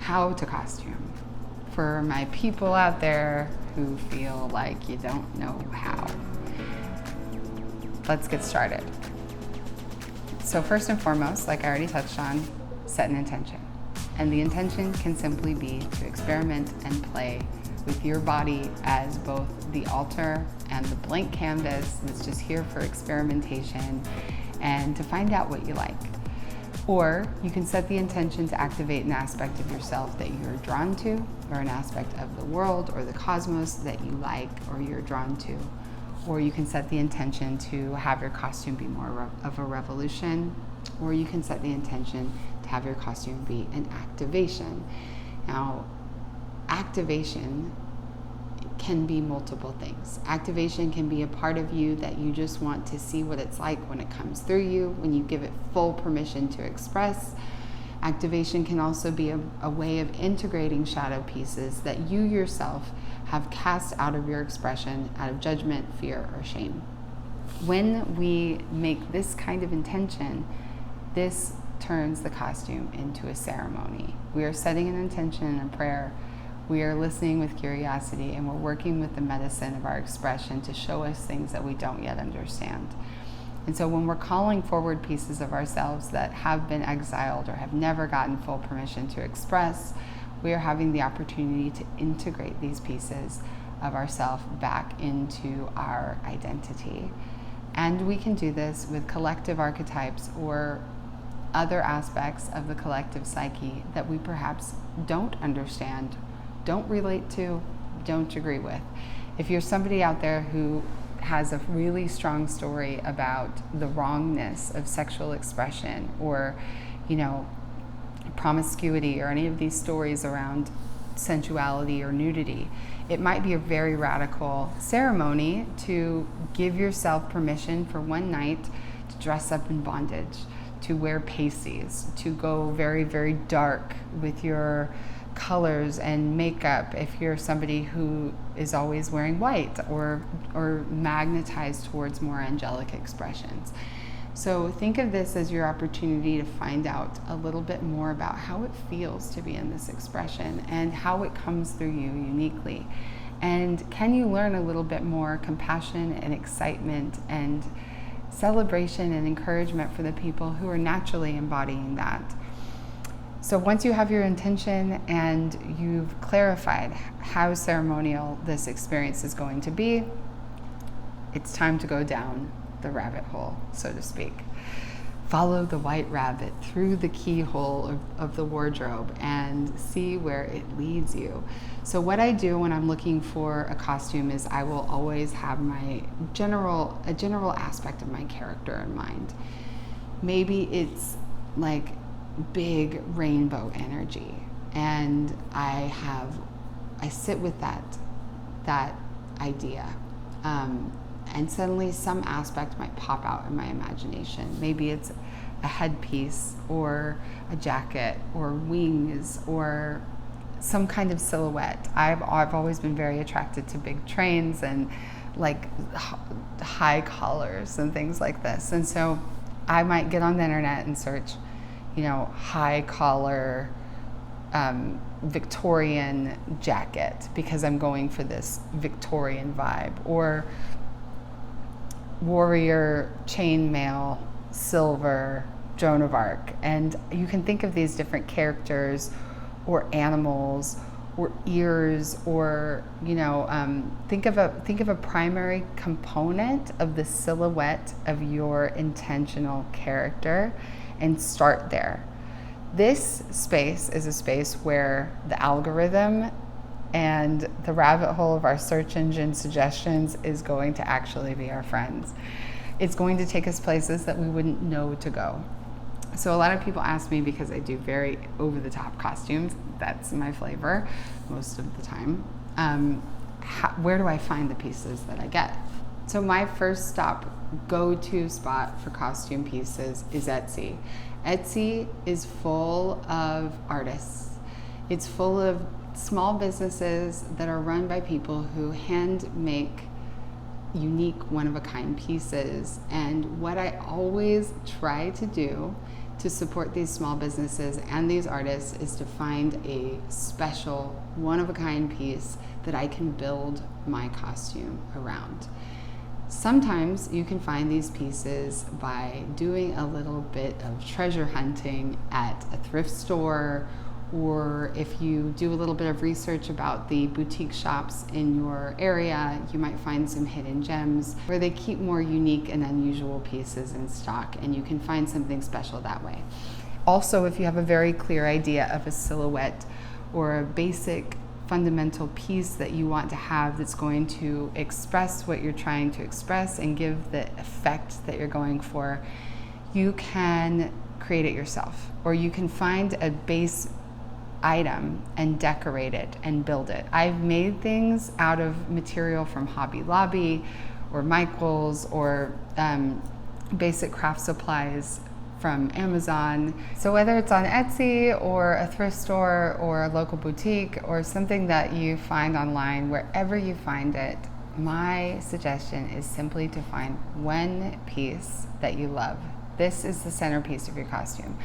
how to costume. For my people out there who feel like you don't know how. Let's get started. So first and foremost, like I already touched on, set an intention. And the intention can simply be to experiment and play with your body as both the altar and the blank canvas that's just here for experimentation and to find out what you like. Or you can set the intention to activate an aspect of yourself that you're drawn to, or an aspect of the world or the cosmos that you like or you're drawn to. Or you can set the intention to have your costume be more of a revolution, or you can set the intention to have your costume be an activation. Now, activation can be multiple things. Activation can be a part of you that you just want to see what it's like when it comes through you, when you give it full permission to express. Activation can also be a way of integrating shadow pieces that you yourself have cast out of your expression, out of judgment, fear, or shame. When we make this kind of intention, this turns the costume into a ceremony. We are setting an intention and a prayer. We are listening with curiosity, and we're working with the medicine of our expression to show us things that we don't yet understand. And so when we're calling forward pieces of ourselves that have been exiled or have never gotten full permission to express, we are having the opportunity to integrate these pieces of ourselves back into our identity. And we can do this with collective archetypes or other aspects of the collective psyche that we perhaps don't understand, don't relate to, don't agree with. If you're somebody out there who has a really strong story about the wrongness of sexual expression or, promiscuity or any of these stories around sensuality or nudity, it might be a very radical ceremony to give yourself permission for one night to dress up in bondage, to wear pasties, to go very, very dark with your colors and makeup if you're somebody who is always wearing white or magnetized towards more angelic expressions. So think of this as your opportunity to find out a little bit more about how it feels to be in this expression and how it comes through you uniquely. And can you learn a little bit more compassion and excitement and celebration and encouragement for the people who are naturally embodying that? So once you have your intention and you've clarified how ceremonial this experience is going to be, it's time to go down the rabbit hole, so to speak. Follow the white rabbit through the keyhole of the wardrobe and see where it leads you. So what I do when I'm looking for a costume is I will always have a general aspect of my character in mind. Maybe it's like big rainbow energy, and I sit with that idea. And suddenly some aspect might pop out in my imagination. Maybe it's a headpiece or a jacket or wings or some kind of silhouette. I've always been very attracted to big trains and like high collars and things like this. And so I might get on the internet and search, high collar Victorian jacket because I'm going for this Victorian vibe, or warrior chainmail silver Joan of Arc. And you can think of these different characters or animals or ears or think of a primary component of the silhouette of your intentional character and start there. This space is a space where the algorithm and the rabbit hole of our search engine suggestions is going to actually be our friends. It's going to take us places that we wouldn't know to go. So a lot of people ask me, because I do very over-the-top costumes, that's my flavor most of the time, where do I find the pieces that I get? So my first stop, go-to spot for costume pieces is Etsy. Etsy is full of artists. It's full of small businesses that are run by people who hand make unique, one-of-a-kind pieces. And what I always try to do to support these small businesses and these artists is to find a special, one-of-a-kind piece that I can build my costume around. Sometimes you can find these pieces by doing a little bit of treasure hunting at a thrift store, or if you do a little bit of research about the boutique shops in your area, you might find some hidden gems where they keep more unique and unusual pieces in stock, and you can find something special that way. Also, if you have a very clear idea of a silhouette or a basic fundamental piece that you want to have that's going to express what you're trying to express and give the effect that you're going for, you can create it yourself, or you can find a base item and decorate it and build it. I've made things out of material from Hobby Lobby or Michael's or basic craft supplies from Amazon. So whether it's on Etsy or a thrift store or a local boutique or something that you find online, wherever you find it, my suggestion is simply to find one piece that you love. This is the centerpiece of your costume.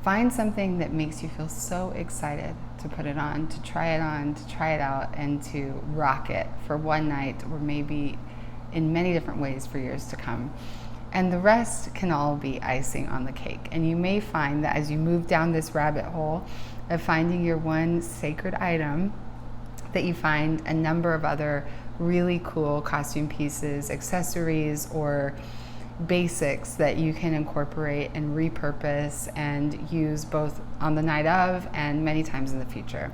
Find something that makes you feel so excited to put it on, to try it out, and to rock it for one night, or maybe in many different ways for years to come. And the rest can all be icing on the cake. And you may find that as you move down this rabbit hole of finding your one sacred item, that you find a number of other really cool costume pieces, accessories, or basics that you can incorporate and repurpose and use both on the night of and many times in the future.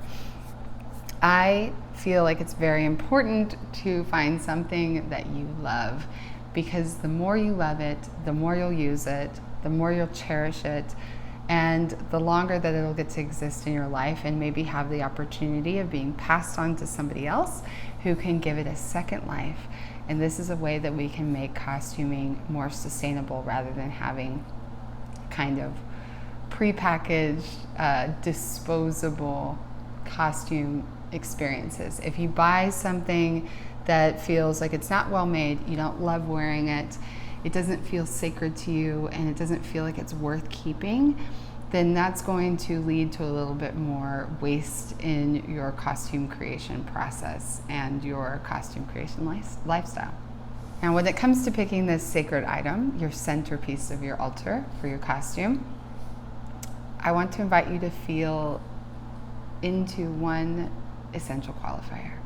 I feel like it's very important to find something that you love, because the more you love it, the more you'll use it, the more you'll cherish it, and the longer that it'll get to exist in your life and maybe have the opportunity of being passed on to somebody else who can give it a second life. And this is a way that we can make costuming more sustainable rather than having kind of prepackaged, disposable costume experiences. If you buy something that feels like it's not well made, you don't love wearing it, it doesn't feel sacred to you, and it doesn't feel like it's worth keeping, then that's going to lead to a little bit more waste in your costume creation process and your costume creation lifestyle. Now, when it comes to picking this sacred item, your centerpiece of your altar for your costume, I want to invite you to feel into one essential qualifier.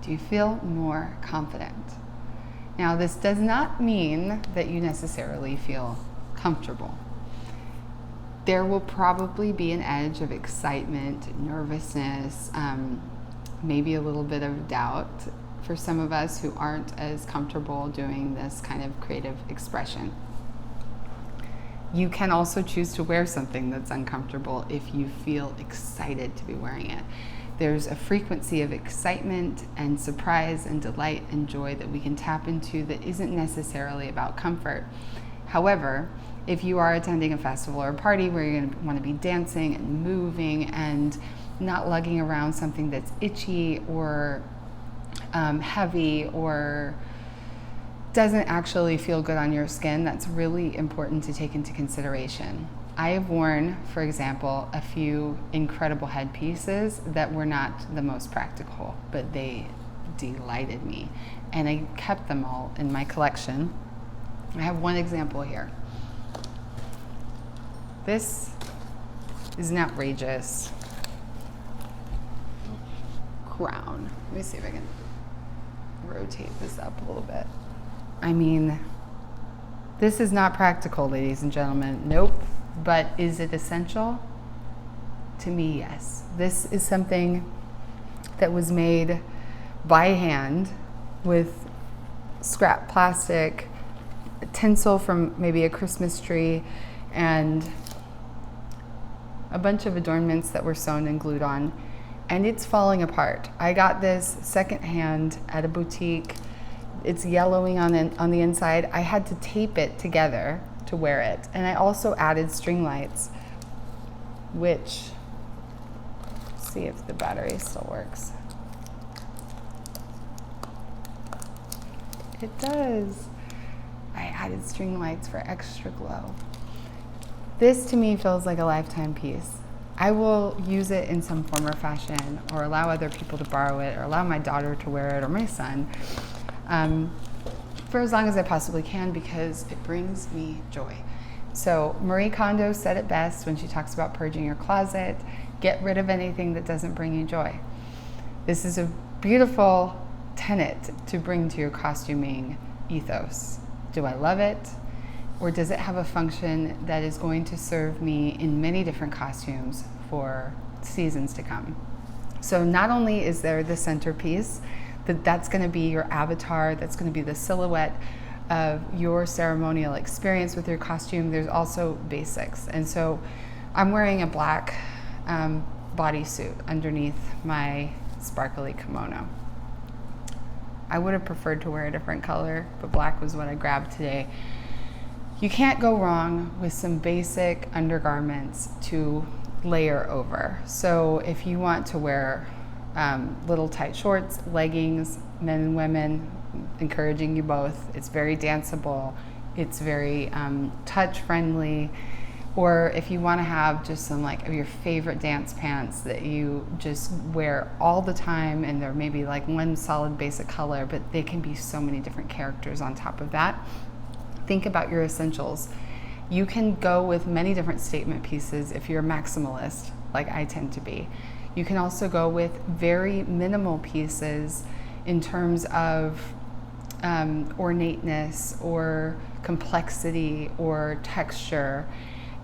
Do you feel more confident? Now, this does not mean that you necessarily feel comfortable. There will probably be an edge of excitement, nervousness, maybe a little bit of doubt for some of us who aren't as comfortable doing this kind of creative expression. You can also choose to wear something that's uncomfortable if you feel excited to be wearing it. There's a frequency of excitement and surprise and delight and joy that we can tap into that isn't necessarily about comfort. However, if you are attending a festival or a party where you're going to want to be dancing and moving and not lugging around something that's itchy or heavy or doesn't actually feel good on your skin, that's really important to take into consideration. I have worn, for example, a few incredible headpieces that were not the most practical, but they delighted me, and I kept them all in my collection. I have one example here. This is an outrageous crown. Let me see if I can rotate this up a little bit. I mean, this is not practical, ladies and gentlemen. Nope. But is it essential? To me, yes. This is something that was made by hand with scrap plastic, tinsel from maybe a Christmas tree, and a bunch of adornments that were sewn and glued on, and it's falling apart. I got this secondhand at a boutique. It's yellowing on the inside. I had to tape it together to wear it, and I also added string lights, which, let's see if the battery still works. It does. I added string lights for extra glow. This to me feels like a lifetime piece. I will use it in some form or fashion, or allow other people to borrow it, or allow my daughter to wear it, or my son, for as long as I possibly can, because it brings me joy. So Marie Kondo said it best when she talks about purging your closet: get rid of anything that doesn't bring you joy. This is a beautiful tenet to bring to your costuming ethos. Do I love it? Or does it have a function that is going to serve me in many different costumes for seasons to come? So not only is there the centerpiece, that's going to be your avatar, that's going to be the silhouette of your ceremonial experience with your costume, there's also basics. And so I'm wearing a black bodysuit underneath my sparkly kimono. I would have preferred to wear a different color, but black was what I grabbed today. You can't go wrong with some basic undergarments to layer over. So if you want to wear little tight shorts, leggings, men and women, encouraging you both. It's very danceable. It's very touch friendly. Or if you want to have just some like of your favorite dance pants that you just wear all the time, and they're maybe like one solid basic color, but they can be so many different characters on top of that. Think about your essentials. You can go with many different statement pieces if you're a maximalist, like I tend to be. You can also go with very minimal pieces in terms of ornateness or complexity or texture,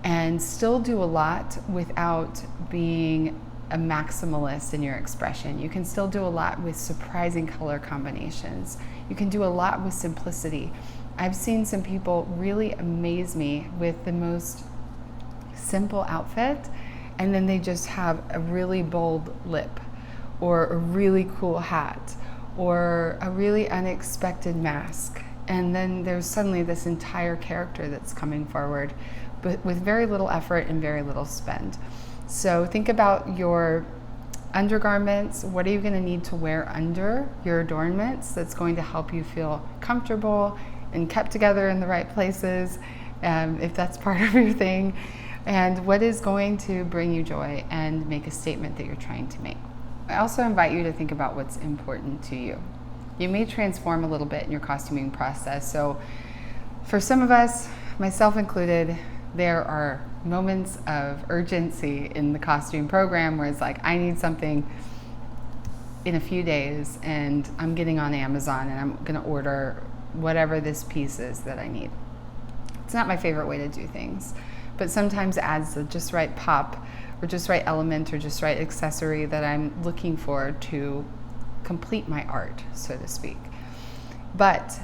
and still do a lot without being a maximalist in your expression. You can still do a lot with surprising color combinations. You can do a lot with simplicity. I've seen some people really amaze me with the most simple outfit, and then they just have a really bold lip, or a really cool hat, or a really unexpected mask. And then there's suddenly this entire character that's coming forward, but with very little effort and very little spend. So think about your undergarments. What are you going to need to wear under your adornments that's going to help you feel comfortable and kept together in the right places, if that's part of your thing, and what is going to bring you joy and make a statement that you're trying to make. I also invite you to think about what's important to you. You may transform a little bit in your costuming process. So for some of us, myself included, there are moments of urgency in the costume program where it's like, I need something in a few days, and I'm getting on Amazon and I'm going to order whatever this piece is that I need. It's not my favorite way to do things, but sometimes it adds the just right pop or just right element or just right accessory that I'm looking for to complete my art, so to speak. But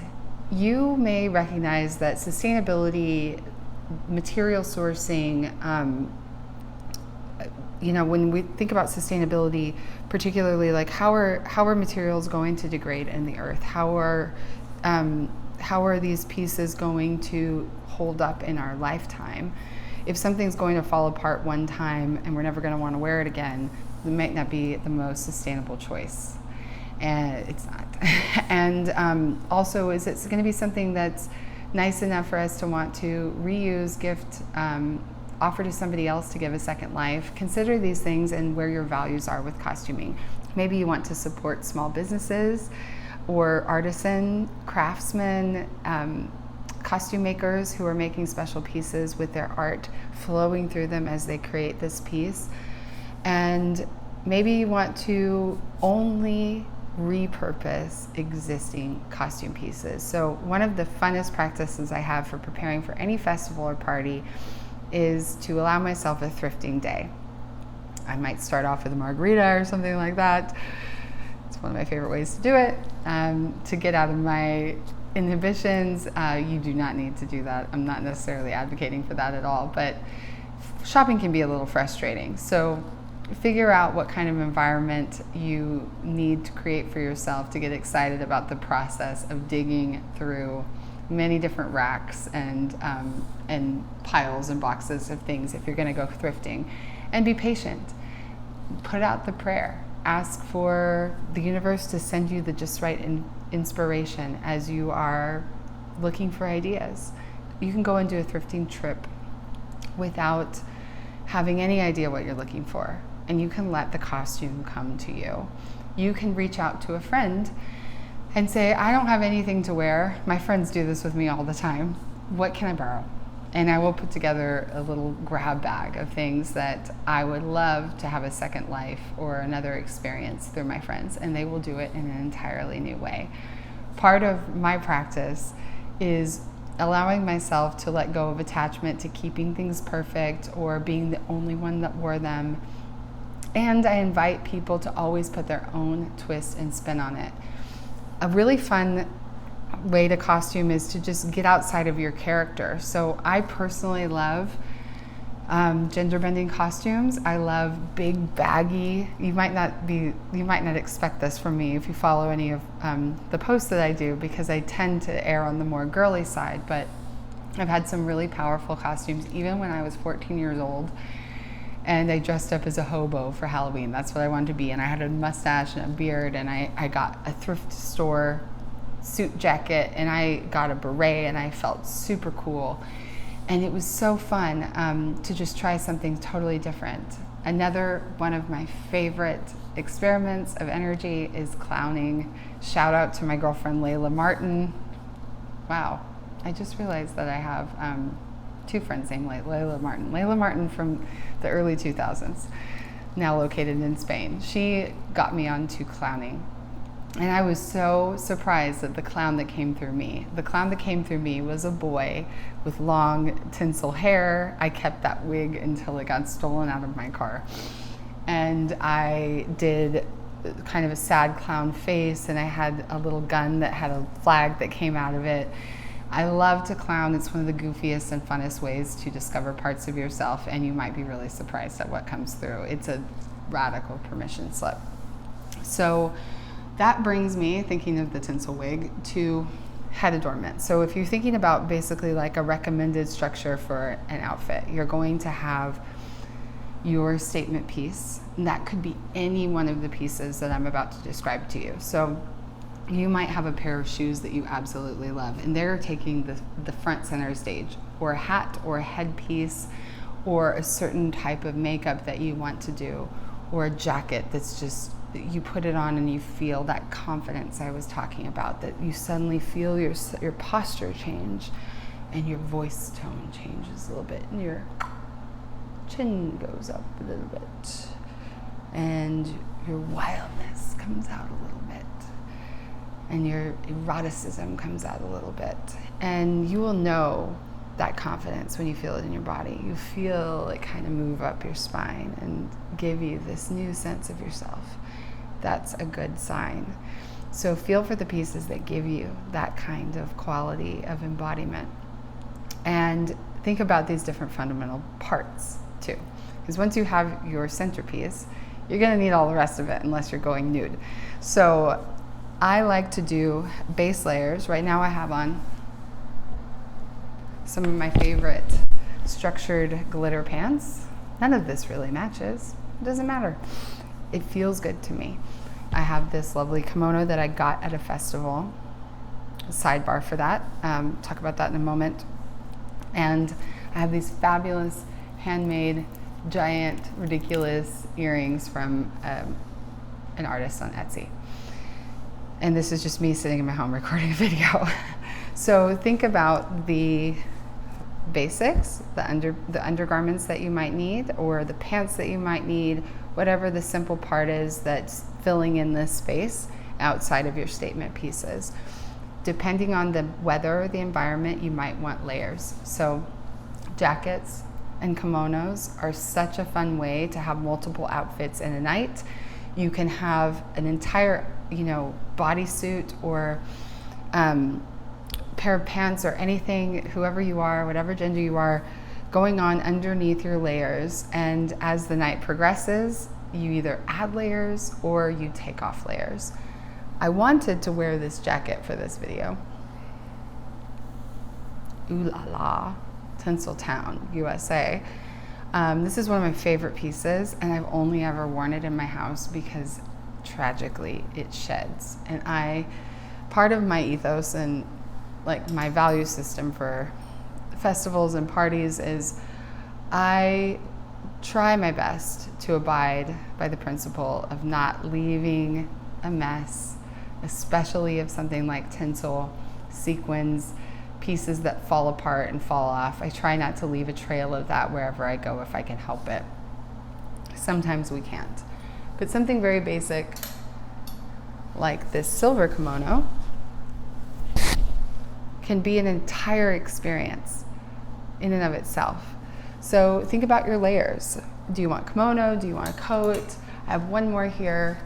you may recognize that sustainability, material sourcing, when we think about sustainability, particularly like how are materials going to degrade in the earth? How are these pieces going to hold up in our lifetime? If something's going to fall apart one time and we're never going to want to wear it again, it might not be the most sustainable choice. And it's not. And also, is it going to be something that's nice enough for us to want to reuse, gift, offer to somebody else to give a second life? Consider these things and where your values are with costuming. Maybe you want to support small businesses or artisan, craftsmen, costume makers who are making special pieces with their art flowing through them as they create this piece. And maybe you want to only repurpose existing costume pieces. So one of the funnest practices I have for preparing for any festival or party is to allow myself a thrifting day. I might start off with a margarita or something like that. It's one of my favorite ways to do it. To get out of my inhibitions, you do not need to do that. I'm not necessarily advocating for that at all, but shopping can be a little frustrating. So figure out what kind of environment you need to create for yourself to get excited about the process of digging through many different racks and piles and boxes of things if you're going to go thrifting. And be patient. Put out the prayer. Ask for the universe to send you the just right inspiration as you are looking for ideas. You can go and do a thrifting trip without having any idea what you're looking for. And you can let the costume come to you. You can reach out to a friend and say, I don't have anything to wear. My friends do this with me all the time. What can I borrow? And I will put together a little grab bag of things that I would love to have a second life or another experience through my friends, and they will do it in an entirely new way. Part of my practice is allowing myself to let go of attachment to keeping things perfect or being the only one that wore them. And I invite people to always put their own twist and spin on it. A really fun way to costume is to just get outside of your character. So I personally love gender bending costumes. I love big, baggy. You might not expect this from me if you follow any of the posts that I do, because I tend to err on the more girly side. But I've had some really powerful costumes, even when I was 14 years old. And I dressed up as a hobo for Halloween. That's what I wanted to be. And I had a mustache and a beard, and I got a thrift store suit jacket, and I got a beret, and I felt super cool. And it was so fun to just try something totally different. Another one of my favorite experiments of energy is clowning. Shout out to my girlfriend Layla Martin. Wow, I just realized that I have two friends named Layla Martin. Layla Martin from the early 2000s, now located in Spain. She got me onto clowning. And I was so surprised at the clown that came through me. The clown that came through me was a boy with long tinsel hair. I kept that wig until it got stolen out of my car. And I did kind of a sad clown face, and I had a little gun that had a flag that came out of it. I love to clown. It's one of the goofiest and funnest ways to discover parts of yourself, and you might be really surprised at what comes through. It's a radical permission slip. So that brings me, thinking of the tinsel wig, to head adornment. So if you're thinking about basically like a recommended structure for an outfit, you're going to have your statement piece, and that could be any one of the pieces that I'm about to describe to you. So you might have a pair of shoes that you absolutely love, and they're taking the front center stage, or a hat or a headpiece, or a certain type of makeup that you want to do, or a jacket that's just, you put it on and you feel that confidence I was talking about, that you suddenly feel your posture change and your voice tone changes a little bit, and your chin goes up a little bit, and your wildness comes out a little bit, and your eroticism comes out a little bit. And you will know that confidence when you feel it in your body. You feel it kind of move up your spine and give you this new sense of yourself. That's a good sign. So feel for the pieces that give you that kind of quality of embodiment. And think about these different fundamental parts too. Because once you have your centerpiece, you're going to need all the rest of it unless you're going nude. So I like to do base layers. Right now I have on some of my favorite structured glitter pants. None of this really matches. It doesn't matter. It feels good to me. I have this lovely kimono that I got at a festival. Sidebar for that. Talk about that in a moment. And I have these fabulous handmade, giant, ridiculous earrings from an artist on Etsy. And this is just me sitting in my home recording a video. So think about the basics, the undergarments that you might need, or the pants that you might need, whatever the simple part is that's filling in this space outside of your statement pieces. Depending on the weather or the environment, you might want layers. So jackets and kimonos are such a fun way to have multiple outfits in a night. You can have an entire, bodysuit or pair of pants or anything, whoever you are, whatever gender you are, going on underneath your layers. And as the night progresses, you either add layers or you take off layers. I wanted to wear this jacket for this video. Ooh la la, Tinseltown, USA. This is one of my favorite pieces, and I've only ever worn it in my house because tragically it sheds. And part of my ethos and like my value system for festivals and parties is I try my best to abide by the principle of not leaving a mess, especially of something like tinsel, sequins, pieces that fall apart and fall off. I try not to leave a trail of that wherever I go if I can help it. Sometimes we can't. But something very basic like this silver kimono can be an entire experience in and of itself. So think about your layers. Do you want kimono? Do you want a coat? I have one more here.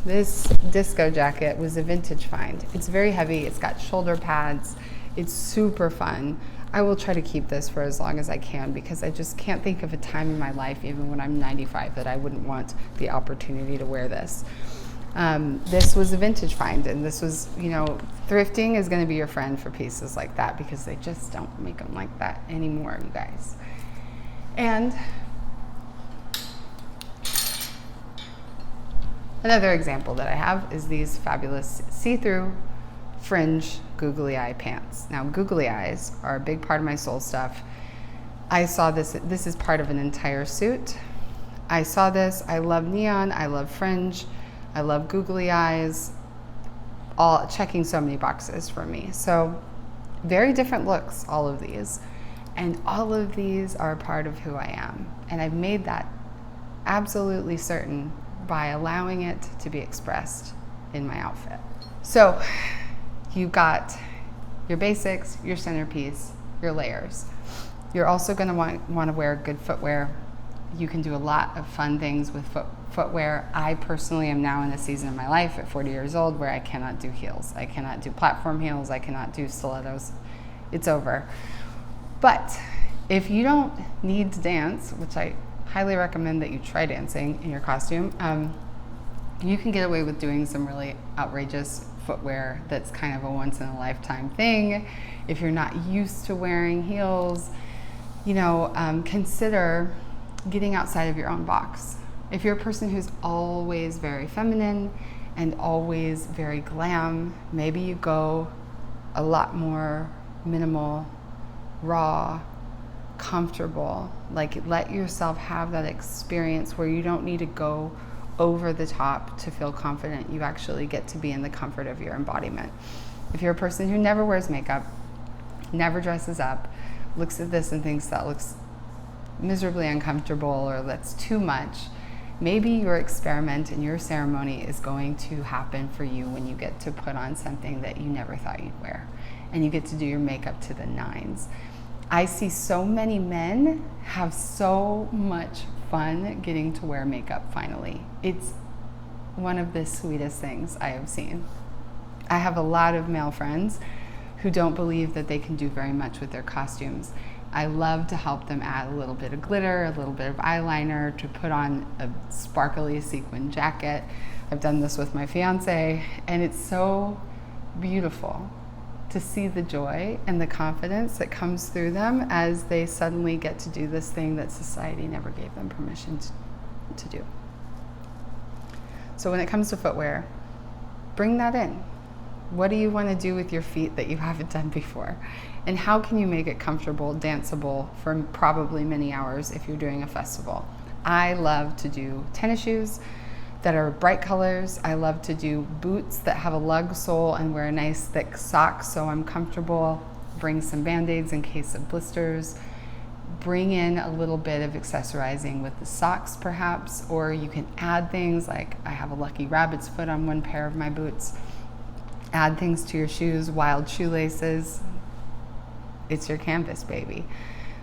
This disco jacket was a vintage find. It's very heavy. It's got shoulder pads. It's super fun. I will try to keep this for as long as I can because I just can't think of a time in my life, even when I'm 95, that I wouldn't want the opportunity to wear this. This was a vintage find, and this was, thrifting is going to be your friend for pieces like that because they just don't make them like that anymore, you guys. And another example that I have is these fabulous see-through fringe googly eye pants. Now, googly eyes are a big part of my soul stuff. I saw this is part of an entire suit. I saw this, I love neon, I love fringe, I love googly eyes, all checking so many boxes for me. So very different looks, all of these. And all of these are a part of who I am. And I've made that absolutely certain by allowing it to be expressed in my outfit. So you've got your basics, your centerpiece, your layers. You're also going to want to wear good footwear. You can do a lot of fun things with footwear. I personally am now in a season of my life at 40 years old where I cannot do heels. I cannot do platform heels. I cannot do stilettos. It's over. But if you don't need to dance, which I highly recommend that you try dancing in your costume, you can get away with doing some really outrageous footwear that's kind of a once-in-a-lifetime thing. If you're not used to wearing heels, consider getting outside of your own box. If you're a person who's always very feminine and always very glam, maybe you go a lot more minimal, raw, comfortable. Like, let yourself have that experience where you don't need to go over the top to feel confident. You actually get to be in the comfort of your embodiment. If you're a person who never wears makeup, never dresses up, looks at this and thinks that looks miserably uncomfortable or that's too much, maybe your experiment and your ceremony is going to happen for you when you get to put on something that you never thought you'd wear, and you get to do your makeup to the nines. I see so many men have so much fun getting to wear makeup finally. It's one of the sweetest things I have seen. I have a lot of male friends who don't believe that they can do very much with their costumes. I love to help them add a little bit of glitter, a little bit of eyeliner, to put on a sparkly sequin jacket. I've done this with my fiance, and it's so beautiful to see the joy and the confidence that comes through them as they suddenly get to do this thing that society never gave them permission to do. So when it comes to footwear, bring that in. What do you want to do with your feet that you haven't done before? And how can you make it comfortable, danceable for probably many hours if you're doing a festival? I love to do tennis shoes that are bright colors. I love to do boots that have a lug sole and wear a nice thick sock so I'm comfortable. Bring some Band-Aids in case of blisters. Bring in a little bit of accessorizing with the socks perhaps, or you can add things like I have a lucky rabbit's foot on one pair of my boots. Add things to your shoes, wild shoelaces. It's your canvas, baby.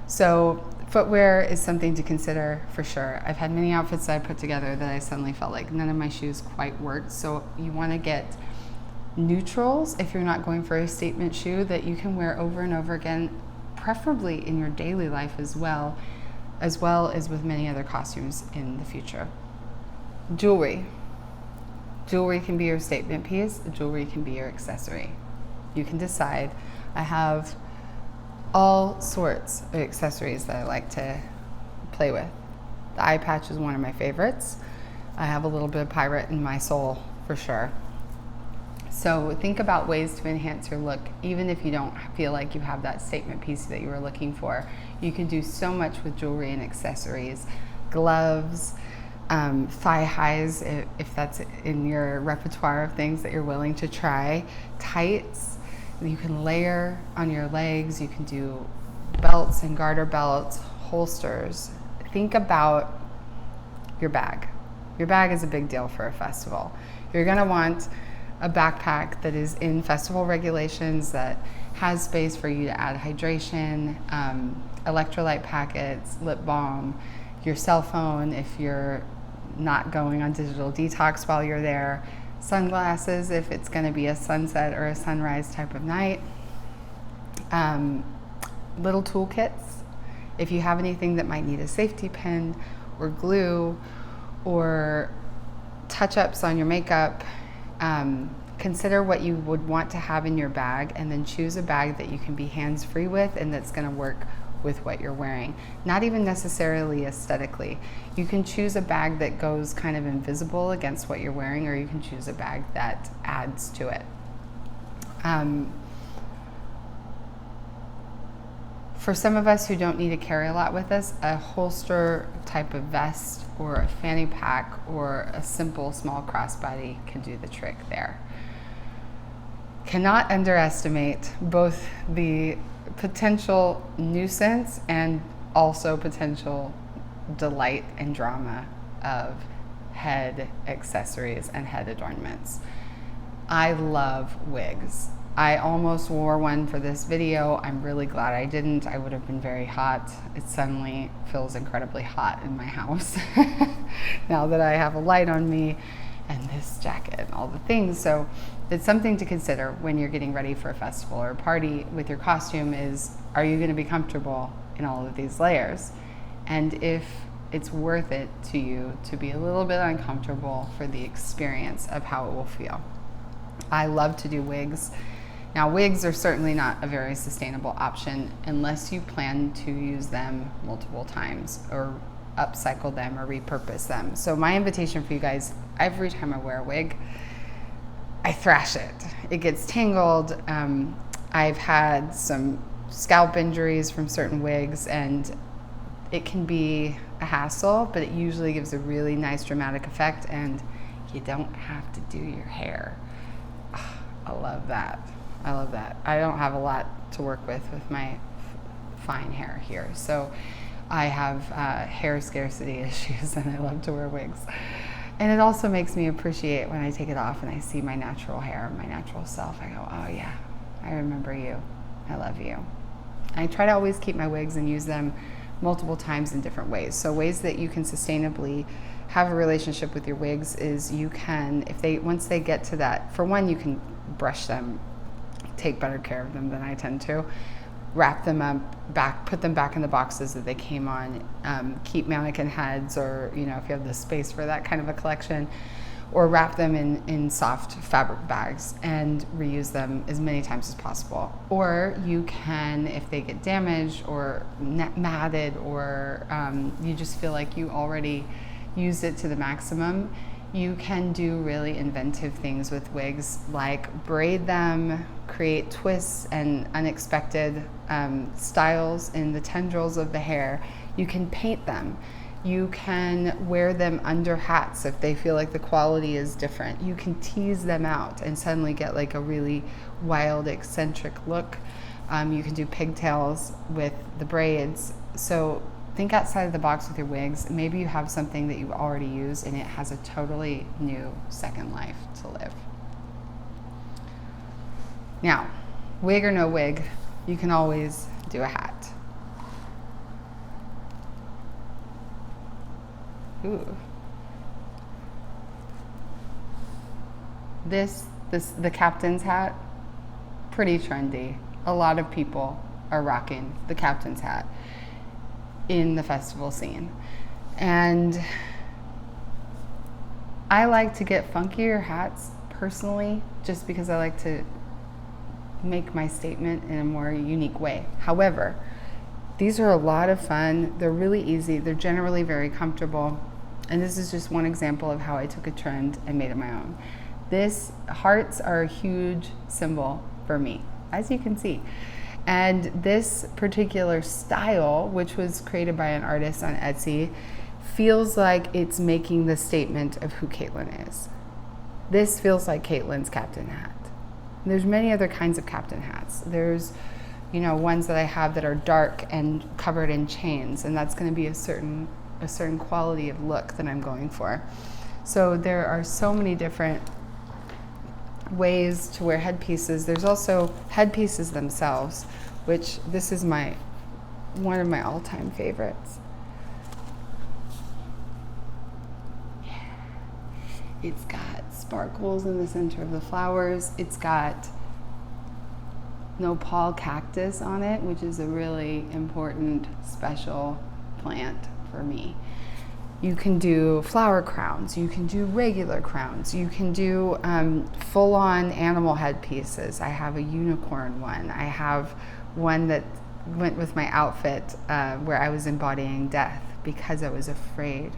So footwear is something to consider for sure. I've had many outfits that I put together that I suddenly felt like none of my shoes quite worked. So you want to get neutrals if you're not going for a statement shoe that you can wear over and over again, preferably in your daily life as well as with many other costumes in the future. Jewelry. Jewelry can be your statement piece. Jewelry can be your accessory. You can decide. I have all sorts of accessories that I like to play with. The eye patch is one of my favorites. I have a little bit of pirate in my soul for sure. So think about ways to enhance your look, even if you don't feel like you have that statement piece that you were looking for. You can do so much with jewelry and accessories, gloves, thigh highs, if that's in your repertoire of things that you're willing to try, tights. You can layer on your legs. You can do belts and garter belts, holsters. Think about your bag. Your bag is a big deal for a festival. You're going to want a backpack that is in festival regulations, that has space for you to add hydration, electrolyte packets, lip balm, your cell phone if you're not going on digital detox while you're there, sunglasses if it's going to be a sunset or a sunrise type of night, little toolkits if you have anything that might need a safety pin or glue or touch-ups on your makeup. Consider what you would want to have in your bag, and then choose a bag that you can be hands-free with and that's going to work with what you're wearing. Not even necessarily aesthetically. You can choose a bag that goes kind of invisible against what you're wearing, or you can choose a bag that adds to it. For some of us who don't need to carry a lot with us, a holster type of vest or a fanny pack or a simple small crossbody can do the trick there. Cannot underestimate both the potential nuisance and also potential delight and drama of head accessories and head adornments. I love wigs. I almost wore one for this video. I'm really glad I didn't. I would have been very hot. It suddenly feels incredibly hot in my house now that I have a light on me and this jacket and all the things. So it's something to consider when you're getting ready for a festival or a party with your costume is, are you going to be comfortable in all of these layers? And if it's worth it to you to be a little bit uncomfortable for the experience of how it will feel. I love to do wigs. Now, wigs are certainly not a very sustainable option unless you plan to use them multiple times or upcycle them or repurpose them. So my invitation for you guys, every time I wear a wig, I thrash it. It gets tangled. I've had some scalp injuries from certain wigs, and it can be a hassle, but it usually gives a really nice dramatic effect, and you don't have to do your hair. I love that. I love that. I don't have a lot to work with my fine hair here, so I have hair scarcity issues, and I love to wear wigs. And it also makes me appreciate when I take it off and I see my natural hair, my natural self. I go, oh yeah, I remember you. I love you. I try to always keep my wigs and use them multiple times in different ways. So ways that you can sustainably have a relationship with your wigs is you can, once they get to that, for one, you can brush them, take better care of them than I tend to, wrap them up, put them back in the boxes that they came on, keep mannequin heads, or if you have the space for that kind of a collection, or wrap them in soft fabric bags and reuse them as many times as possible. Or you can, if they get damaged or matted, or you just feel like you already used it to the maximum, you can do really inventive things with wigs, like braid them, create twists and unexpected styles in the tendrils of the hair. You can paint them. You can wear them under hats if they feel like the quality is different. You can tease them out and suddenly get like a really wild, eccentric look. You can do pigtails with the braids. So think outside of the box with your wigs. Maybe you have something that you already use and it has a totally new second life to live. Now, wig or no wig, you can always do a hat. Ooh. The captain's hat, pretty trendy. A lot of people are rocking the captain's hat in the festival scene. And I like to get funkier hats personally, just because I like to make my statement in a more unique way. However, these are a lot of fun. They're really easy. They're generally very comfortable. And this is just one example of how I took a trend and made it my own. Hearts are a huge symbol for me, as you can see. And this particular style, which was created by an artist on Etsy, feels like it's making the statement of who Caitlyn is. This feels like Caitlyn's captain hat. There's many other kinds of captain hats. There's, ones that I have that are dark and covered in chains, and that's going to be a certain quality of look that I'm going for. So there are so many different ways to wear headpieces. There's also headpieces themselves, which this is one of my all-time favorites. It's got sparkles in the center of the flowers. It's got nopal cactus on it, which is a really important, special plant for me. You can do flower crowns, you can do regular crowns, you can do full-on animal headpieces. I have a unicorn one. I have one that went with my outfit where I was embodying death because I was afraid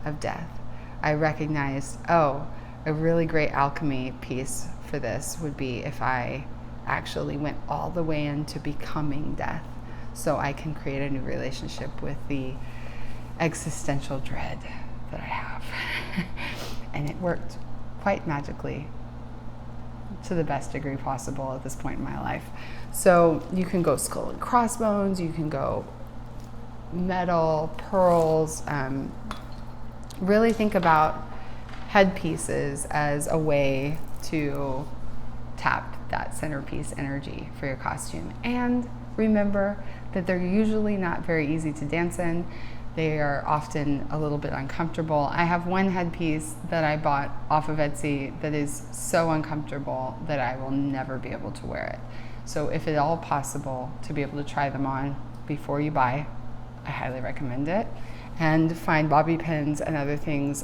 of death. I recognized, a really great alchemy piece for this would be if I actually went all the way into becoming death, so I can create a new relationship with the existential dread that I have. And it worked quite magically to the best degree possible at this point in my life. So you can go skull and crossbones, you can go metal, pearls. Really think about headpieces as a way to tap that centerpiece energy for your costume. And remember that they're usually not very easy to dance in. They are often a little bit uncomfortable. I have one headpiece that I bought off of Etsy that is so uncomfortable that I will never be able to wear it. So if at all possible to be able to try them on before you buy, I highly recommend it. And find bobby pins and other things.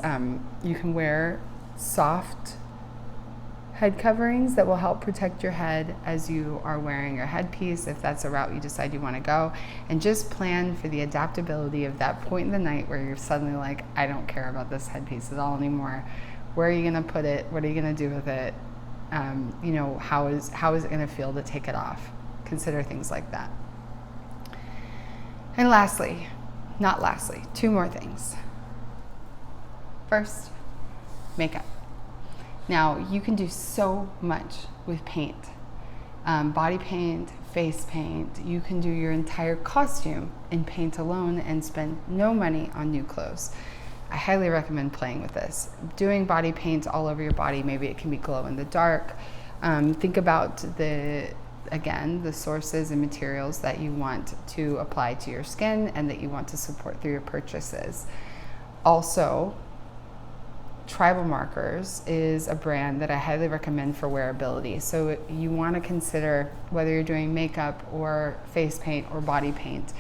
You can wear soft head coverings that will help protect your head as you are wearing your headpiece, if that's a route you decide you want to go. And just plan for the adaptability of that point in the night where you're suddenly like, I don't care about this headpiece at all anymore. Where are you going to put it? What are you going to do with it? How is it going to feel to take it off? Consider things like that. And lastly, two more things. First, makeup. Now, you can do so much with paint. Body paint, face paint. You can do your entire costume in paint alone and spend no money on new clothes. I highly recommend playing with this. Doing body paint all over your body, maybe it can be glow in the dark. Think about the sources and materials that you want to apply to your skin and that you want to support through your purchases. Also, Tribal Markers is a brand that I highly recommend for wearability. So you want to consider whether you're doing makeup or face paint or body paint.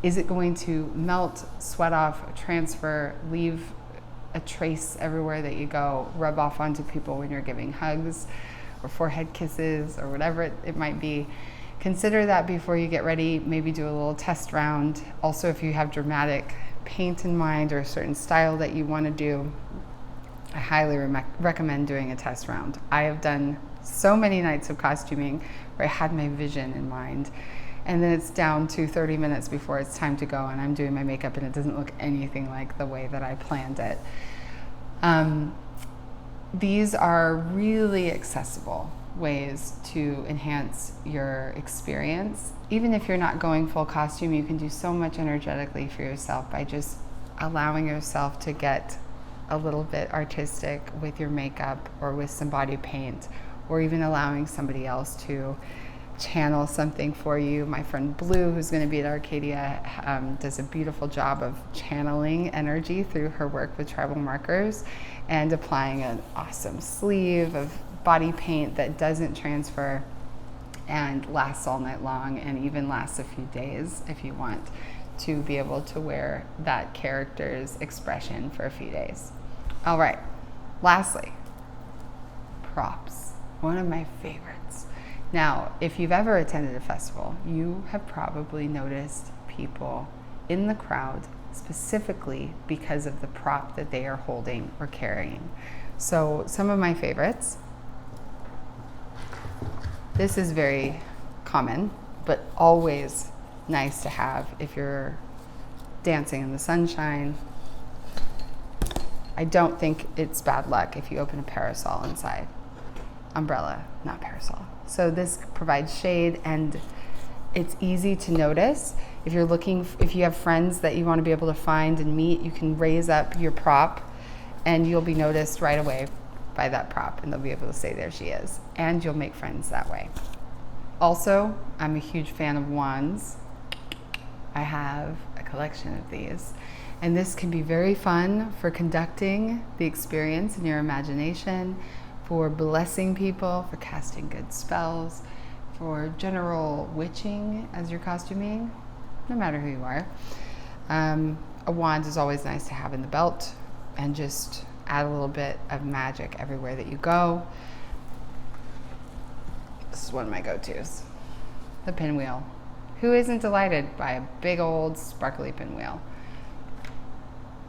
Is it going to melt, sweat off, transfer, leave a trace everywhere that you go, rub off onto people when you're giving hugs or forehead kisses or whatever it might be? Consider that before you get ready. Maybe do a little test round. Also, if you have dramatic paint in mind or a certain style that you want to do, I highly recommend doing a test round. I have done so many nights of costuming where I had my vision in mind, and then it's down to 30 minutes before it's time to go and I'm doing my makeup and it doesn't look anything like the way that I planned it. These are really accessible ways to enhance your experience. Even if you're not going full costume, you can do so much energetically for yourself by just allowing yourself to get a little bit artistic with your makeup or with some body paint, or even allowing somebody else to channel something for you. My friend Blue, who's going to be at Arcadia, does a beautiful job of channeling energy through her work with Tribal Markers and applying an awesome sleeve of body paint that doesn't transfer and lasts all night long, and even lasts a few days if you want to be able to wear that character's expression for a few days. All right, lastly, props, one of my favorites. Now, if you've ever attended a festival, you have probably noticed people in the crowd specifically because of the prop that they are holding or carrying. So some of my favorites. This is very common, but always nice to have if you're dancing in the sunshine. I don't think it's bad luck if you open a parasol inside. Umbrella, not parasol. So this provides shade, and it's easy to notice. If you have friends that you want to be able to find and meet, you can raise up your prop and you'll be noticed right away by that prop, and they'll be able to say, there she is. And you'll make friends that way. Also, I'm a huge fan of wands. I have a collection of these. And this can be very fun for conducting the experience in your imagination, for blessing people, for casting good spells, for general witching as you're costuming, no matter who you are. A wand is always nice to have in the belt and just add a little bit of magic everywhere that you go. This is one of my go-tos. The pinwheel. Who isn't delighted by a big old sparkly pinwheel?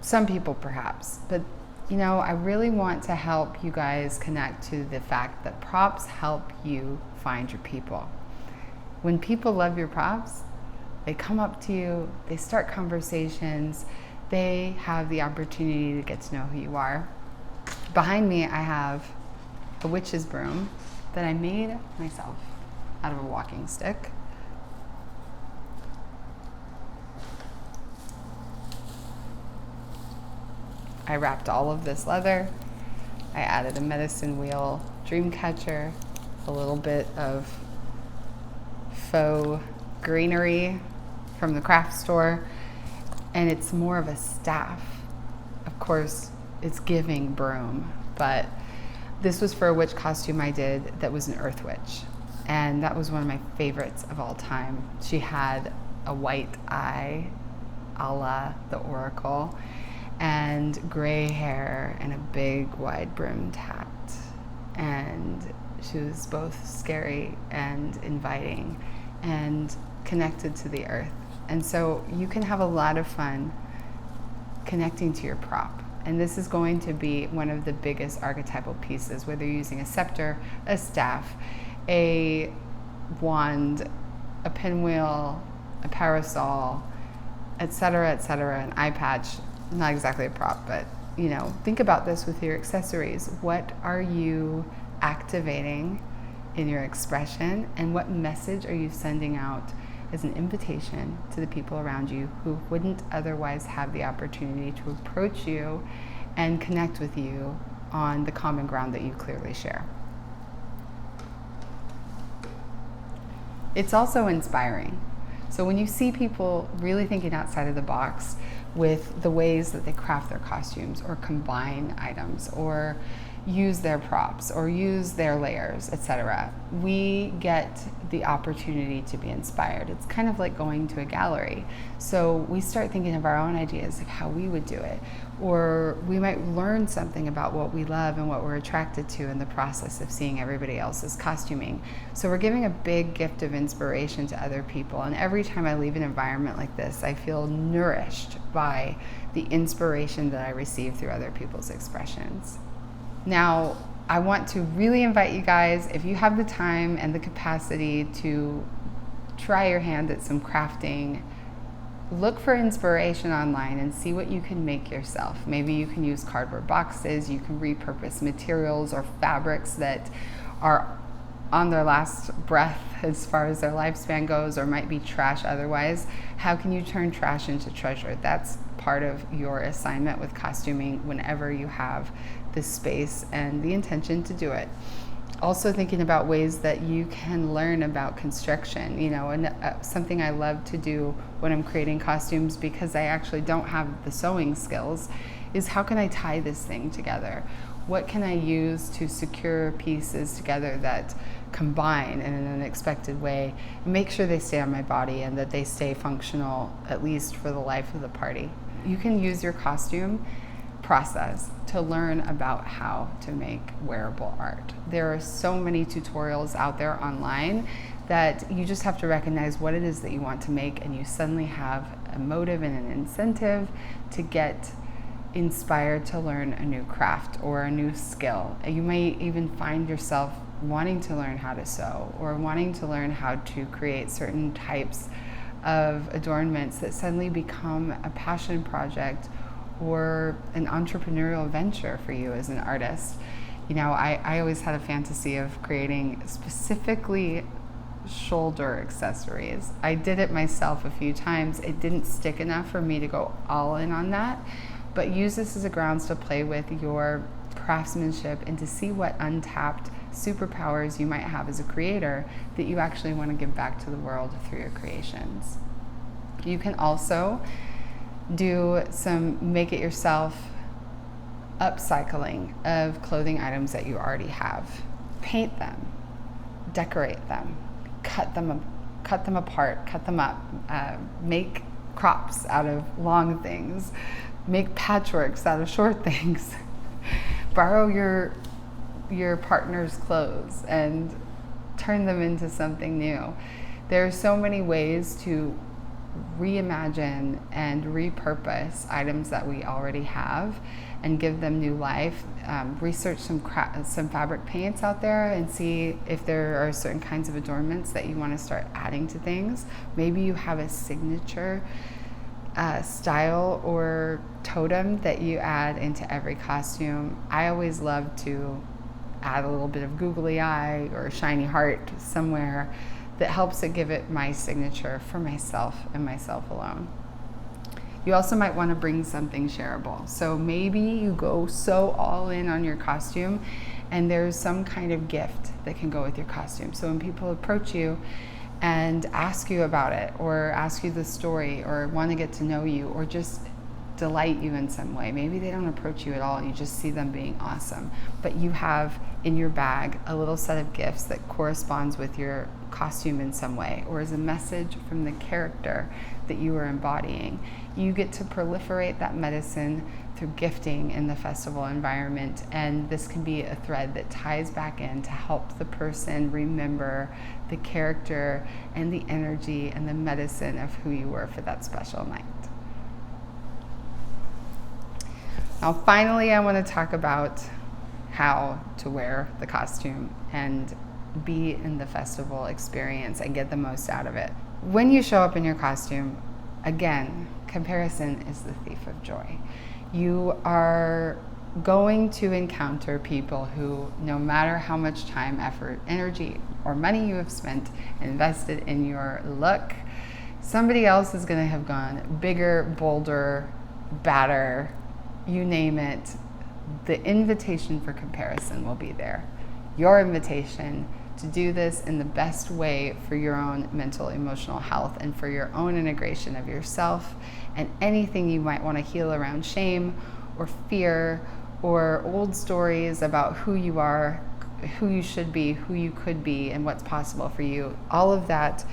Some people perhaps, but you know, I really want to help you guys connect to the fact that props help you find your people. When people love your props, they come up to you, they start conversations, they have the opportunity to get to know who you are. Behind me, I have a witch's broom that I made myself out of a walking stick. I wrapped all of this leather. I added a medicine wheel dream catcher, a little bit of faux greenery from the craft store, and it's more of a staff. Of course, it's giving broom, but this was for a witch costume I did that was an earth witch, and that was one of my favorites of all time. She had a white eye, a la the Oracle, and gray hair and a big wide brimmed hat, and she was both scary and inviting and connected to the earth. And so you can have a lot of fun connecting to your prop, and this is going to be one of the biggest archetypal pieces, whether you're using a scepter, a staff, a wand, a pinwheel, a parasol, etc., an eye patch. Not exactly a prop, but you know, think about this with your accessories. What are you activating in your expression, and what message are you sending out as an invitation to the people around you who wouldn't otherwise have the opportunity to approach you and connect with you on the common ground that you clearly share? It's also inspiring. So when you see people really thinking outside of the box with the ways that they craft their costumes or combine items or use their props or use their layers, etc., we get the opportunity to be inspired. It's kind of like going to a gallery. So we start thinking of our own ideas of how we would do it, or we might learn something about what we love and what we're attracted to in the process of seeing everybody else's costuming. So we're giving a big gift of inspiration to other people, and every time I leave an environment like this, I feel nourished by the inspiration that I receive through other people's expressions. Now, I want to really invite you guys, if you have the time and the capacity to try your hand at some crafting, look for inspiration online and see what you can make yourself. Maybe you can use cardboard boxes, you can repurpose materials or fabrics that are on their last breath as far as their lifespan goes, or might be trash otherwise. How can you turn trash into treasure? That's part of your assignment with costuming whenever you have the space and the intention to do it. Also thinking about ways that you can learn about construction, you know, and something I love to do when I'm creating costumes, because I actually don't have the sewing skills, is how can I tie this thing together? What can I use to secure pieces together that combine in an unexpected way and make sure they stay on my body and that they stay functional, at least for the life of the party? You can use your costume process to learn about how to make wearable art. There are so many tutorials out there online that you just have to recognize what it is that you want to make, and you suddenly have a motive and an incentive to get inspired to learn a new craft or a new skill. You may even find yourself wanting to learn how to sew or wanting to learn how to create certain types of adornments that suddenly become a passion project or an entrepreneurial venture for you as an artist. You know, I always had a fantasy of creating specifically shoulder accessories. I did it myself a few times. It didn't stick enough for me to go all in on that, but use this as a grounds to play with your craftsmanship and to see what untapped superpowers you might have as a creator that you actually want to give back to the world through your creations. You can also do some make-it-yourself upcycling of clothing items that you already have. Paint them, decorate them, cut them apart, cut them up, make crops out of long things, make patchworks out of short things, borrow your partner's clothes and turn them into something new. There are so many ways to reimagine and repurpose items that we already have and give them new life. Research some fabric paints out there and see if there are certain kinds of adornments that you want to start adding to things. Maybe you have a signature style or totem that you add into every costume. I always love to add a little bit of googly eye or a shiny heart somewhere that helps it give it my signature for myself and myself alone. You also might want to bring something shareable. So maybe you go so all in on your costume and there's some kind of gift that can go with your costume. So when people approach you and ask you about it or ask you the story or want to get to know you or just delight you in some way, maybe they don't approach you at all, you just see them being awesome, but you have in your bag a little set of gifts that corresponds with your costume in some way or is a message from the character that you are embodying. You get to proliferate that medicine through gifting in the festival environment, and this can be a thread that ties back in to help the person remember the character and the energy and the medicine of who you were for that special night. Now, finally, I want to talk about how to wear the costume and be in the festival experience and get the most out of it. When you show up in your costume, again, comparison is the thief of joy. You are going to encounter people who, no matter how much time, effort, energy, or money you have spent invested in your look, somebody else is going to have gone bigger, bolder, badder, you name it. The invitation for comparison will be there. Your invitation to do this in the best way for your own mental, emotional health and for your own integration of yourself and anything you might want to heal around shame or fear or old stories about who you are, who you should be, who you could be, and what's possible for you. All of that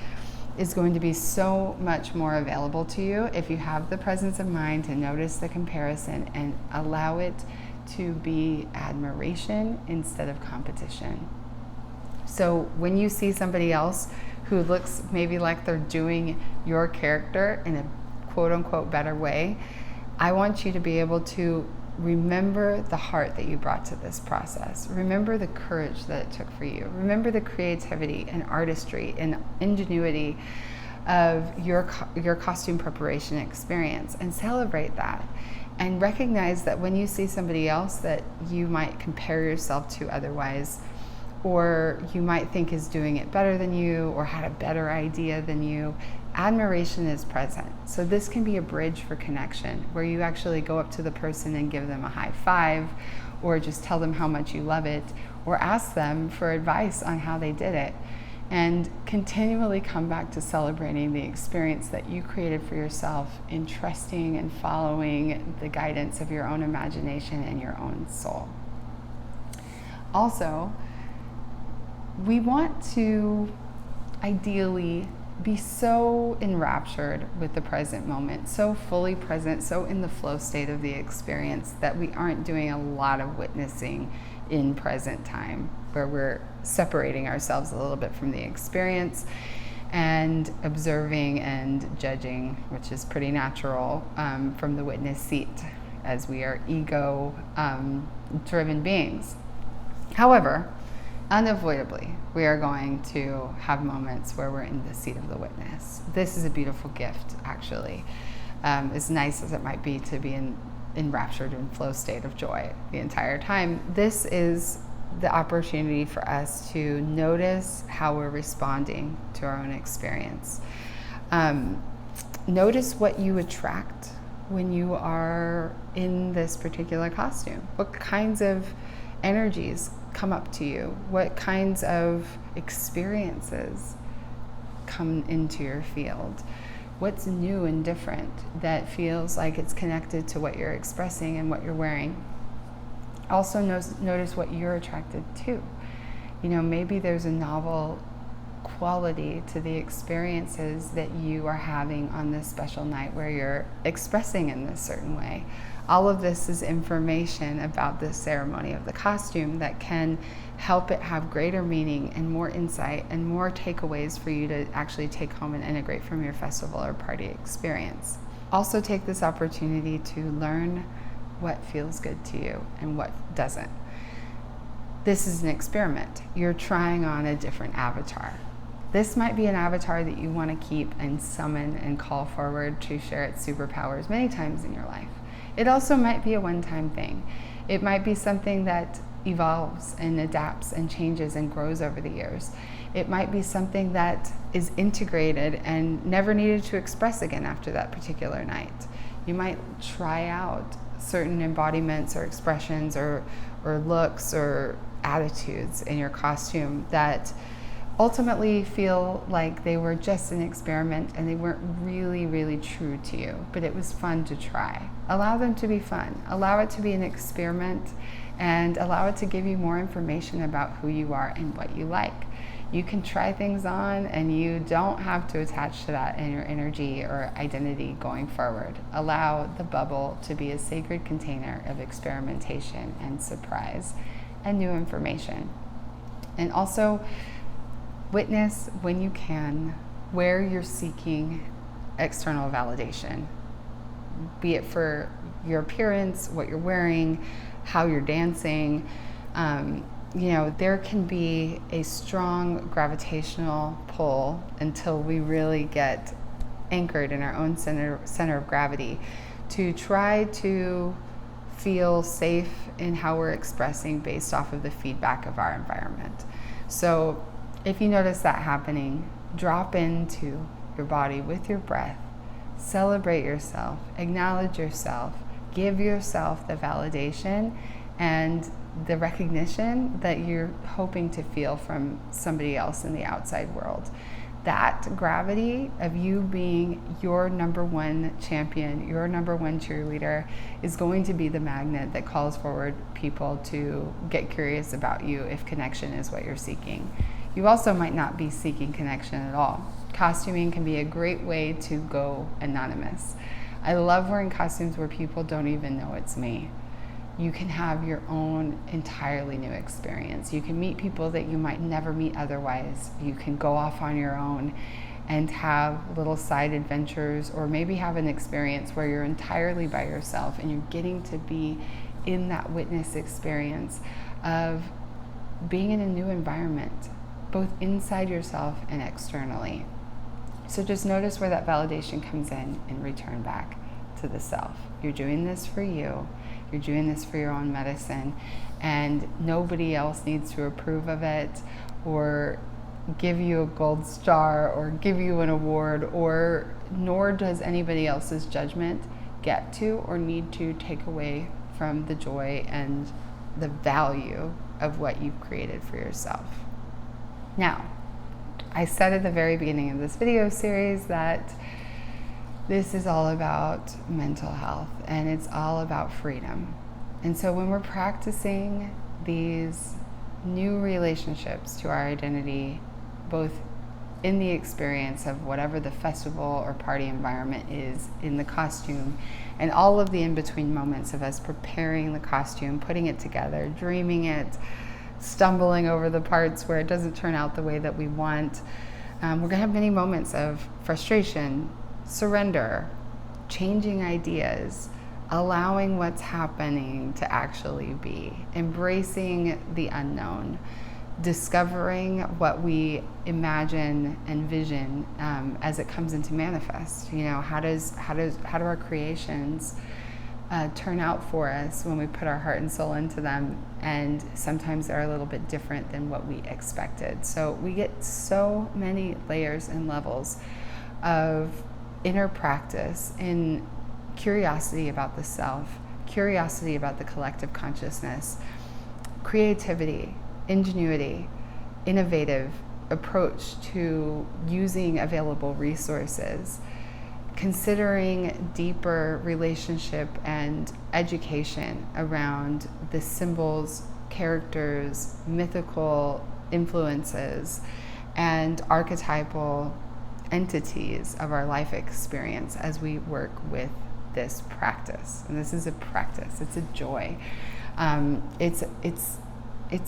is going to be so much more available to you if you have the presence of mind to notice the comparison and allow it to be admiration instead of competition. So when you see somebody else who looks maybe like they're doing your character in a quote unquote better way, I want you to be able to remember the heart that you brought to this process. Remember the courage that it took for you. Remember the creativity and artistry and ingenuity of your costume preparation experience and celebrate that. And recognize that when you see somebody else that you might compare yourself to otherwise, or you might think is doing it better than you or had a better idea than you, admiration is present. So this can be a bridge for connection where you actually go up to the person and give them a high five or just tell them how much you love it or ask them for advice on how they did it, and continually come back to celebrating the experience that you created for yourself in trusting and following the guidance of your own imagination and your own soul. Also, we want to ideally be so enraptured with the present moment, so fully present, so in the flow state of the experience that we aren't doing a lot of witnessing in present time, where we're separating ourselves a little bit from the experience and observing and judging, which is pretty natural, from the witness seat. as we are ego driven beings. However, unavoidably, we are going to have moments where we're in the seat of the witness. This is a beautiful gift, actually. As nice as it might be to be enraptured in flow state of joy the entire time, this is the opportunity for us to notice how we're responding to our own experience. Notice what you attract when you are in this particular costume. What kinds of energies come up to you? What kinds of experiences come into your field? What's new and different that feels like it's connected to what you're expressing and what you're wearing? Also notice what you're attracted to. Maybe there's a novel quality to the experiences that you are having on this special night where you're expressing in this certain way. All of this is information about this ceremony of the costume that can help it have greater meaning and more insight and more takeaways for you to actually take home and integrate from your festival or party experience. Also take this opportunity to learn what feels good to you and what doesn't. This is an experiment. You're trying on a different avatar. This might be an avatar that you want to keep and summon and call forward to share its superpowers many times in your life. It also might be a one-time thing. It might be something that evolves and adapts and changes and grows over the years. It might be something that is integrated and never needed to express again after that particular night. You might try out certain embodiments or expressions or looks or attitudes in your costume that ultimately feel like they were just an experiment and they weren't really, really true to you, but it was fun to try. Allow them to be fun. Allow it to be an experiment and allow it to give you more information about who you are and what you like. You can try things on and you don't have to attach to that in your energy or identity going forward. Allow the bubble to be a sacred container of experimentation and surprise and new information. And also, witness when you can where you're seeking external validation, be it for your appearance, what you're wearing, how you're dancing. There can be a strong gravitational pull until we really get anchored in our own center of gravity to try to feel safe in how we're expressing based off of the feedback of our environment. So if you notice that happening, drop into your body with your breath, celebrate yourself, acknowledge yourself, give yourself the validation and the recognition that you're hoping to feel from somebody else in the outside world. That gravity of you being your number one champion, your number one cheerleader, is going to be the magnet that calls forward people to get curious about you if connection is what you're seeking. You also might not be seeking connection at all. Costuming can be a great way to go anonymous. I love wearing costumes where people don't even know it's me. You can have your own entirely new experience. You can meet people that you might never meet otherwise. You can go off on your own and have little side adventures, or maybe have an experience where you're entirely by yourself and you're getting to be in that witness experience of being in a new environment, both inside yourself and externally. So just notice where that validation comes in and return back to the self. You're doing this for you. You're doing this for your own medicine, and nobody else needs to approve of it or give you a gold star or give you an award, or nor does anybody else's judgment get to or need to take away from the joy and the value of what you've created for yourself. Now, I said at the very beginning of this video series that this is all about mental health and it's all about freedom. And so when we're practicing these new relationships to our identity, both in the experience of whatever the festival or party environment is, in the costume, and all of the in-between moments of us preparing the costume, putting it together, dreaming it, stumbling over the parts where it doesn't turn out the way that we want, we're going to have many moments of frustration, surrender, changing ideas, allowing what's happening to actually be, embracing the unknown, discovering what we imagine and vision as it comes into manifest. How do our creations turn out for us when we put our heart and soul into them? And sometimes they're a little bit different than what we expected. So we get so many layers and levels of inner practice in curiosity about the self, curiosity about the collective consciousness, creativity, ingenuity, innovative approach to using available resources, considering deeper relationship and education around the symbols, characters, mythical influences, and archetypal entities of our life experience as we work with this practice. And this is a practice, it's a joy. It's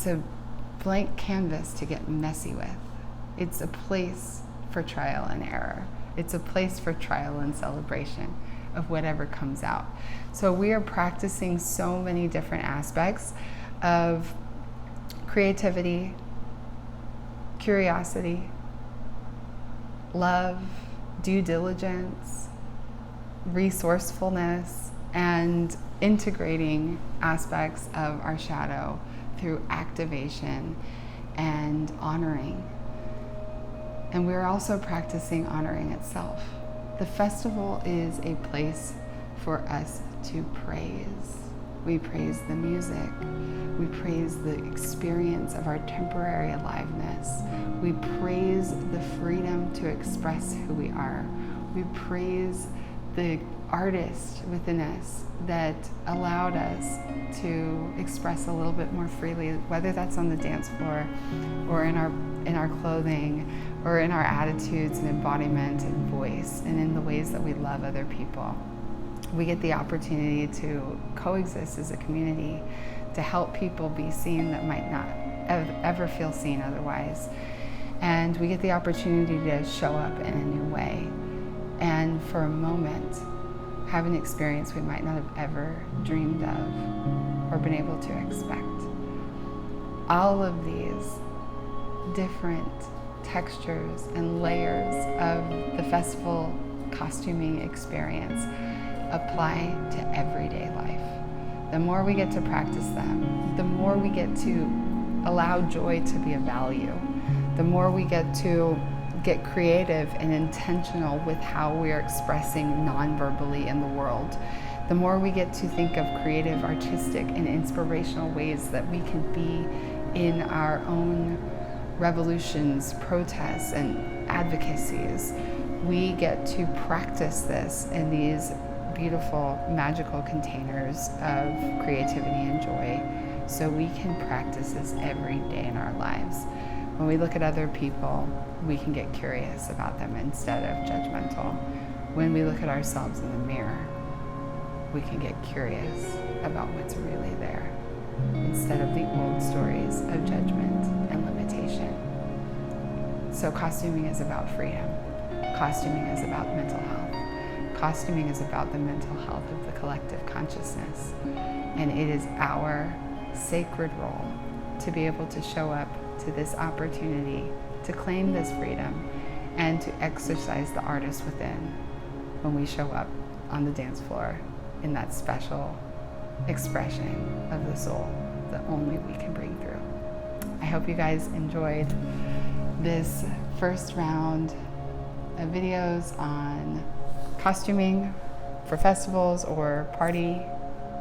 a blank canvas to get messy with. It's a place for trial and error. It's a place for trial and celebration of whatever comes out. So we are practicing so many different aspects of creativity, curiosity, love, due diligence, resourcefulness, and integrating aspects of our shadow through activation and honoring. And we're also practicing honoring itself. The festival is a place for us to praise. We praise the music. We praise the experience of our temporary aliveness. We praise the freedom to express who we are. We praise the artist within us that allowed us to express a little bit more freely, whether that's on the dance floor or in our clothing or in our attitudes and embodiment and voice and in the ways that we love other people. We get the opportunity to coexist as a community, to help people be seen that might not ever feel seen otherwise. And we get the opportunity to show up in a new way and for a moment have an experience we might not have ever dreamed of or been able to expect. All of these different textures and layers of the festival costuming experience apply to everyday life. The more we get to practice them, the more we get to allow joy to be a value, the more we get to get creative and intentional with how we are expressing non-verbally in the world, the more we get to think of creative, artistic, and inspirational ways that we can be in our own revolutions, protests, and advocacies. We get to practice this in these beautiful, magical containers of creativity and joy, so we can practice this every day in our lives. When we look at other people, we can get curious about them instead of judgmental. When we look at ourselves in the mirror, we can get curious about what's really there instead of the old stories of judgment and limitation. So costuming is about freedom. Costuming is about mental health. Costuming is about the mental health of the collective consciousness. And it is our sacred role to be able to show up to this opportunity to claim this freedom and to exercise the artist within when we show up on the dance floor in that special expression of the soul that only we can bring through. I hope you guys enjoyed this first round of videos on costuming for festivals or party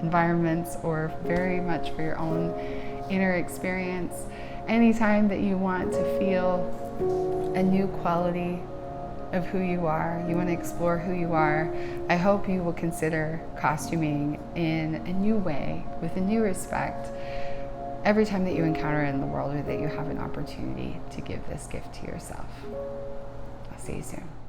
environments, or very much for your own inner experience. Anytime that you want to feel a new quality of who you are, you want to explore who you are, I hope you will consider costuming in a new way, with a new respect, every time that you encounter it in the world, or that you have an opportunity to give this gift to yourself. I'll see you soon.